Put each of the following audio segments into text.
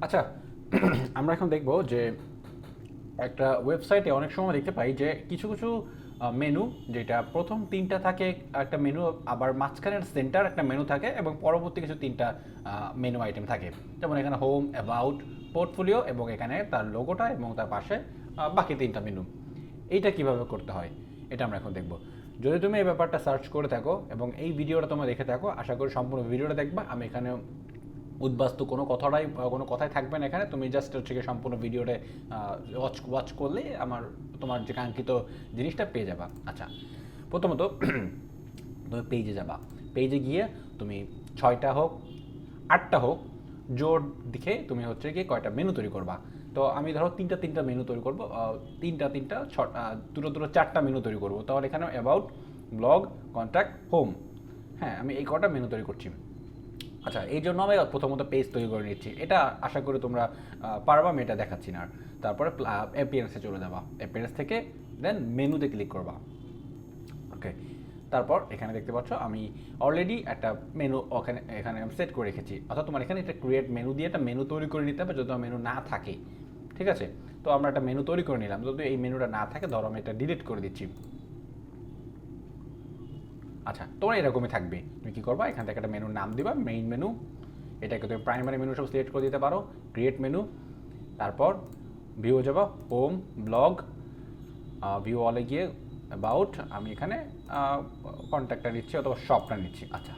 আচ্ছা, আমরা এখন দেখব যে একটা ওয়েবসাইটে অনেক সময় দেখতে পাই যে কিছু কিছু মেনু, যেটা প্রথম তিনটা থাকে একটা মেনু, আবার মাঝখানের সেন্টার একটা মেনু থাকে এবং পরবর্তী কিছু তিনটা মেনু আইটেম থাকে। যেমন এখানে হোম, অ্যাবাউট, পোর্টফোলিও এবং এখানে তার লোগোটা এবং তার পাশে বাকি তিনটা মেনু। এইটা কিভাবে করতে হয় এটা আমরা এখন দেখব। যদি তুমি এই ব্যাপারটা সার্চ করে থাকো এবং এই ভিডিওটা তোমরা দেখে থাকো, আশা করি সম্পূর্ণ ভিডিওটা দেখবা। আমি এখানে উদ্বাস্তু কোনো কথাই থাকবে না এখানে। তুমি জাস্ট হচ্ছে সম্পূর্ণ ভিডিওটা ওয়াচ করলেই তোমার যে কাঙ্ক্ষিত জিনিসটা পেয়ে যাবা। আচ্ছা, প্রথমত তুমি পেজে যাবা। পেজে গিয়ে তুমি 6টা হোক 8টা হোক, জোর দিকে তুমি হচ্ছে কি কয়টা মেনু তৈরি করবা। তো আমি ধরো তিনটা মেনু তৈরি করবো, দুটো 4টা মেনু তৈরি করবো। তাহলে এখানে অ্যাবাউট, ব্লগ, কন্ট্যাক্ট, হোম। হ্যাঁ, আমি এই কটা মেনু তৈরি করছি। আচ্ছা, এই জন্য আমি প্রথমত পেজ তৈরি করে নিচ্ছি। এটা আশা করি তোমরা পারবা, আমি এটা দেখাচ্ছি না। তারপরে অ্যাপিয়ারেন্সে চলে যাবা। অ্যাপিয়ারেন্স থেকে দেন মেনুতে ক্লিক করবা। ওকে, তারপর এখানে দেখতে পাচ্ছ আমি অলরেডি একটা মেনু এখানে আমি সেট করে রেখেছি। অর্থাৎ তোমার এখানে একটা ক্রিয়েট মেনু দিয়ে একটা মেনু তৈরি করে নিতে হবে যদি মেনু না থাকে। ঠিক আছে, তো আমরা একটা মেনু তৈরি করে নিলাম। যদি এই মেনুটা না থাকে, ধরো আমি এটা ডিলিট করে দিচ্ছি। আচ্ছা, তোমার এরকমই থাকবে। তুমি কী করবা, এখান থেকে একটা মেনুর নাম দিবা, মেইন মেনু। এটাকে তুমি প্রাইমারি মেনু সব সিলেক্ট করে দিতে পারো, ক্রিয়েট মেনু। তারপর ভিউ যাবা, হোম, ব্লগ, ভিউ অলে গিয়ে অ্যাবাউট, আমি এখানে কন্ট্যাক্টটা নিচ্ছি অথবা শপটা নিচ্ছি। আচ্ছা,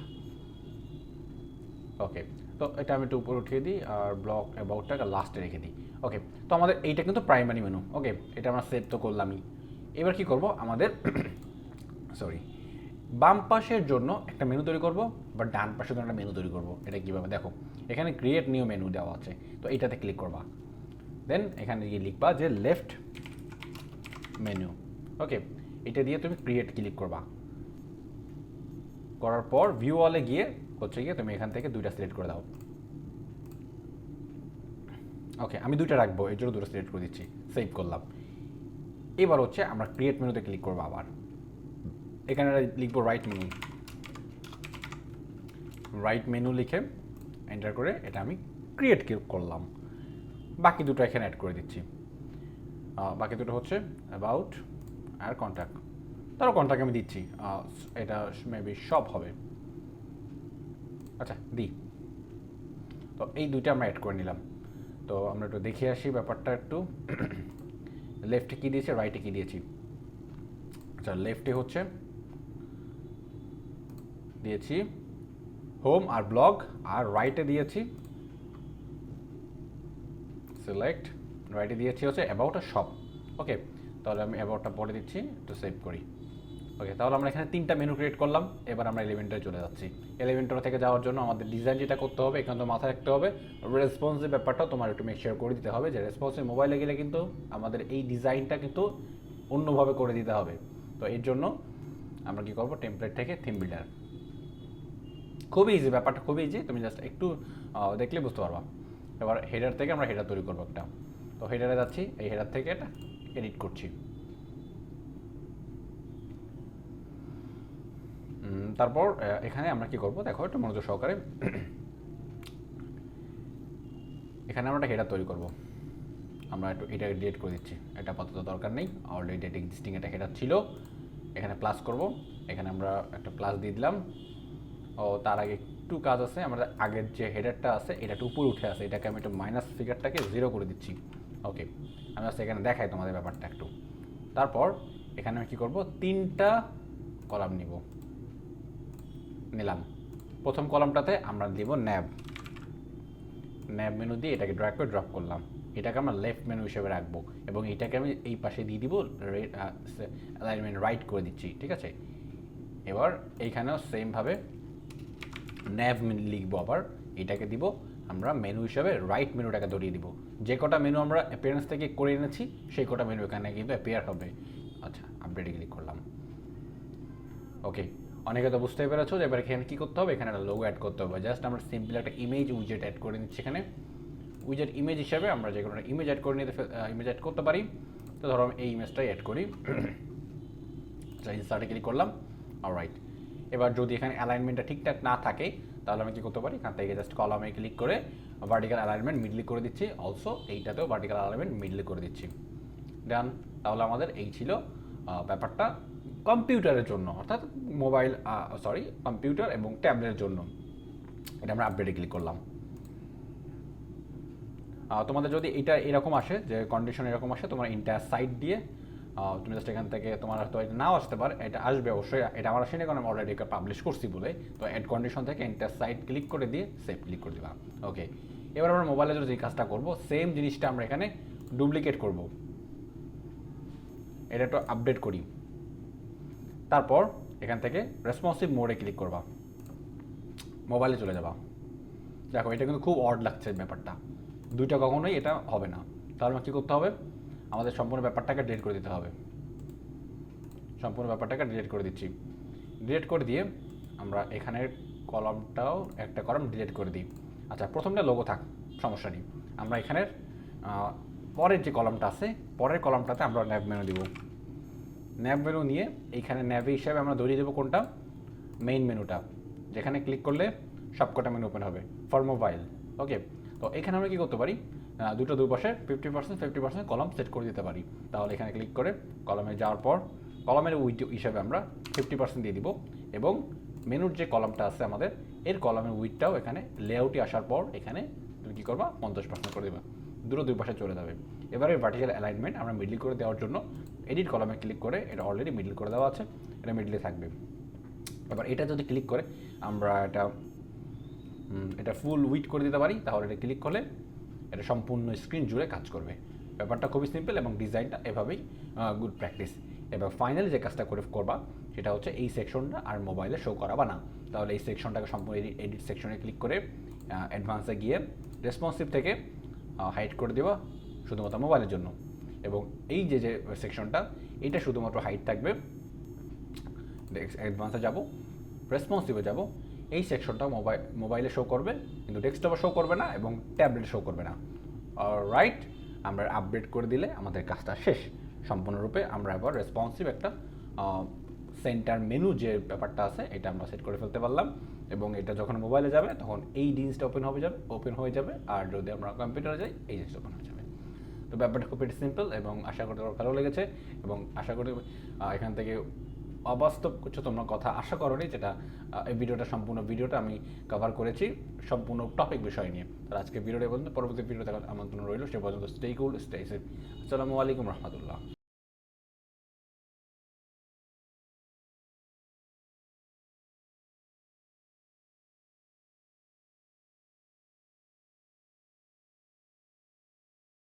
ওকে, তো এটা আমি একটু উপরে উঠিয়ে দিই আর ব্লগ অ্যাবাউটটাকে লাস্টে রেখে দিই। ওকে, তো আমাদের এইটা কিন্তু প্রাইমারি মেনু। ওকে, এটা আমরা সেভ তো করলামই। এবার কি করব, আমাদের সরি, বাম পাশের জন্য একটা মেনু তৈরি করব, বা ডান পাশের জন্য একটা মেনু তৈরি করব। এটা কীভাবে দেখো, এখানে ক্রিয়েট নিউ মেনু দেওয়া আছে, তো এইটাতে ক্লিক করবা। দেন এখানে গিয়ে লিখবা যে লেফট মেনু। ওকে, এটা দিয়ে তুমি ক্রিয়েট ক্লিক করবা। করার পর ভিউ অলে গিয়ে হচ্ছে গিয়ে তুমি এখান থেকে দুইটা সিলেক্ট করে দাও। ওকে, আমি দুইটা রাখবো, এই জন্য দুটো সিলেক্ট করে দিচ্ছি, সেভ করলাম। এবার হচ্ছে আমরা ক্রিয়েট মেনুতে ক্লিক করবো। আবার এখানে লিখবো রাইট মেনু লিখে এন্টার করে এটা আমি ক্রিয়েট করলাম। বাকি দুটো এখানে অ্যাড করে দিচ্ছি। বাকি দুটো হচ্ছে অ্যাবাউট আর কন্ট্যাক্ট। তারও কন্ট্যাক্ট আমি দিচ্ছি, এটা মেবি সব হবে। আচ্ছা, দিই। তো এই দুইটা আমরা অ্যাড করে নিলাম। তো আমরা একটু দেখে আসি ব্যাপারটা একটু। লেফটে কী দিয়েছি, রাইটে কী দিয়েছি। আচ্ছা, লেফটে হচ্ছে দিয়েছি হোম আর ব্লগ, আর রাইটে দিয়েছি সিলেক্ট, রাইটে দিয়েছি হচ্ছে অ্যাবাউট আর শপ। ওকে, তাহলে আমি অ্যাবাউটটা পরে দিচ্ছি, একটু সেভ করি। ওকে, তাহলে আমরা এখানে তিনটা মেনু ক্রিয়েট করলাম। এবার আমরা এলিমেন্টরে চলে যাচ্ছি। এলিমেন্টর থেকে যাওয়ার জন্য আমাদের ডিজাইন যেটা করতে হবে, এখানে তো মাথায় রাখতে হবে রেসপন্সিভ ব্যাপারটা তোমার একটু মেক শিওর করে দিতে হবে যে রেসপন্সিভ মোবাইলে গেলে কিন্তু আমাদের এই ডিজাইনটা কিন্তু অন্যভাবে করে দিতে হবে। তো এর জন্য আমরা কী করবো, টেমপ্লেট থেকে থিম বিল্ডার। খুবই ইজি, ব্যাপারটা খুবই ইজি, তুমি জাস্ট একটু দেখলে বুঝতে পারবা। এবার হেডার থেকে আমরা হেডার তৈরি করবো একটা। তো হেডারে যাচ্ছি, এই হেডার থেকে এটা এডিট করছি। তারপর এখানে আমরা কি করব দেখো, একটু মনোযোগ সহকারে। এখানে আমরা একটা হেডার তৈরি করব। আমরা একটু এটা ডিলিট করে দিচ্ছি, এটা আপাতত দরকার নেই, অলরেডি এটা এক্সিস্টিং একটা হেডার ছিল। এখানে প্লাস করব, এখানে আমরা একটা প্লাস দিয়ে দিলাম। ও তার আগে একটু কাজ আছে, আমাদের আগের যে হেডারটা আছে এটা একটু উপরে উঠে আছে, এটাকে আমি একটু মাইনাস ফিগারটাকে 0 করে দিচ্ছি। ওকে, আমি আজকে এখানে দেখাই তোমাদের ব্যাপারটা একটু। তারপর এখানে আমি কী করব, 3টা কলাম নিলাম। প্রথম কলামটাতে আমরা দিব ন্যাব মেনু দিয়ে এটাকে ড্র্যাগ করে ড্রপ করলাম। এটাকে আমরা লেফট মেনু হিসেবে রাখবো এবং এটাকে আমি এই পাশে দিয়ে দিব, অ্যালাইনমেন্ট রাইট করে দিচ্ছি। ঠিক আছে, এবার এইখানেও সেমভাবে ন্যাব লিখবো, আবার এটাকে দিব আমরা মেনু হিসেবে রাইট মেনুটাকে ধরিয়ে দিব। যে কটা মেনু আমরা অ্যাপিয়ারেন্স থেকে করে এনেছি সেই কটা মেনু এখানে কিন্তু অ্যাপিয়ার হবে। আচ্ছা, আপডেটে ক্লিক করলাম। ওকে, অনেকে তো বুঝতেই পেরেছো যে এবার এখানে কী করতে হবে, এখানে একটা লোগো অ্যাড করতে হবে। জাস্ট আমরা সিম্পল একটা ইমেজ উইজেট অ্যাড করে নিচ্ছি। এখানে উইজেট ইমেজ হিসাবে আমরা যে কোনো একটা ইমেজ অ্যাড করতে পারি। তো ধরো আমি এই ইমেজটাই অ্যাড করি। আচ্ছা, ইনসার্টে ক্লিক করলাম। অলরাইট, এবার যদি এখানে অ্যালাইনমেন্টটা ঠিকঠাক না থাকে তাহলে আমি কি করতে পারি, এখান থেকে জাস্ট কলামে ক্লিক করে ভার্টিক্যাল অ্যালাইনমেন্ট মিডলে করে দিচ্ছি, অলসো এইটাতেও ভার্টিক্যাল অ্যালাইনমেন্ট মিডলে করে দিচ্ছি। ডান। তাহলে আমাদের এই ছিল ব্যাপারটা কম্পিউটারের জন্য, অর্থাৎ মোবাইল কম্পিউটার এবং ট্যাবলেটের জন্য। এটা আমরা আপডেটে ক্লিক করলাম। তোমাদের যদি এটা এরকম আসে, যে কন্ডিশন এরকম আসে, তোমার ইন্টার সাইট দিয়ে তুমি জাস্ট এখান থেকে, তোমার হয়তো এটা নাও আসতে পারে, এটা আসবে অবশ্যই, এটা আমার আসেনি কারণ আমি অলরেডি পাবলিশ করছি বলে। তো অ্যাড কন্ডিশন থেকে ইন্টার সাইট ক্লিক করে দিয়ে সেভ ক্লিক করে দিলাম। ওকে, এবার আমরা মোবাইলে যদি যে কাজটা করবো, সেম জিনিসটা আমরা এখানে ডুপ্লিকেট করব। এটা একটু আপডেট করি। তারপর এখান থেকে রেসপন্সিভ মোডে ক্লিক করবা, মোবাইলে চলে যাবা। দেখো এটা কিন্তু খুব অড লাগছে ব্যাপারটা, দুইটা কখনোই এটা হবে না। তাহলে কী করতে হবে, আমাদের সম্পূর্ণ ব্যাপারটাকে ডিলিট করে দিতে হবে। সম্পূর্ণ ব্যাপারটাকে ডিলিট করে দিচ্ছি। ডিলিট করে দিয়ে আমরা এখানের কলামটাও একটা কলাম ডিলিট করে দিই। আচ্ছা, প্রথমটা লোগো থাক, সমস্যা নেই। আমরা এখানের পরের যে কলামটা আছে, পরের কলামটাতে আমরা ন্যাব মেনু দিব। ন্যাব মেনু নিয়ে এইখানে ন্যাবে হিসাবে আমরা ধরিয়ে দেবো কোনটা, মেইন মেনুটা, যেখানে ক্লিক করলে সবকটা মেনু ওপেন হবে ফর মোবাইল। ওকে, তো এখানে আমরা কী করতে পারি, দুই পাশে 50% কলাম সেট করে দিতে পারি। তাহলে এখানে ক্লিক করে কলামে যাওয়ার পর কলামের উইথ হিসাবে আমরা 50% দিয়ে দিব, এবং মেনুর যে কলামটা আছে আমাদের, এর কলামের উইথটাও এখানে লেআউটে আসার পর এখানে তুমি কী করবা, 50% করে দেবা, দুই পাশে চলে যাবে। এবারে ভার্টিক্যাল অ্যালাইনমেন্ট আমরা মিডল করে দেওয়ার জন্য এডিট কলামে ক্লিক করে, এটা অলরেডি মিডল করে দেওয়া আছে, এটা মিডলে থাকবে। এবার এটা যদি ক্লিক করে আমরা এটা ফুল উইথ করে দিতে পারি, তাহলে এটা ক্লিক করলে এটা সম্পূর্ণ স্ক্রিন জুড়ে কাজ করবে। ব্যাপারটা খুবই সিম্পল এবং ডিজাইনটা এভাবেই গুড প্র্যাকটিস। এবার ফাইনালি যে কাজটা করবা সেটা হচ্ছে এই সেকশনটা আর মোবাইলে শো করাবা না। তাহলে এই সেকশনটাকে সম্পূর্ণ এডিট সেকশনে ক্লিক করে অ্যাডভান্সে গিয়ে রেসপন্সিভ থেকে হাইড করে দেওয়া শুধুমাত্র মোবাইলের জন্য, এবং এই যে সেকশনটা এটা শুধুমাত্র হাইড থাকবে। অ্যাডভান্সে যাব, রেসপন্সিভে যাব, এই সেকশনটা মোবাইলে শো করবে কিন্তু ডেস্কটপে শো করবে না এবং ট্যাবলেটে শো করবে না। রাইট, আমরা আপডেট করে দিলে আমাদের কাজটা শেষ সম্পূর্ণরূপে। আমরা এবার রেসপন্সিভ একটা সেন্টার মেনু যে ব্যাপারটা আছে এটা আমরা সেট করে ফেলতে পারলাম, এবং এটা যখন মোবাইলে যাবে তখন এই জিনিসটা ওপেন হয়ে যাবে, আর যদি আমরা কম্পিউটারে যাই এই জিনিসটা ওপেন হয়ে যাবে। তো ব্যাপারটা খুবই সিম্পল এবং আশা করি তোমার ভালো লেগেছে, এবং আশা করি এখান থেকে অবাস্তব কিছু তোমরা কথা আশা করোনি, যেটা এই সম্পূর্ণ ভিডিওটা আমি কভার করেছি সম্পূর্ণ টপিক বিষয় নিয়ে। আর আজকে ভিডিওটা পর্যন্ত, পরবর্তী ভিডিও দেখার আমন্ত্রণ রইল। সে পর্যন্ত স্টে কুল, স্টে সেফ। আসসালামু আলাইকুম রহমতুল্লাহ।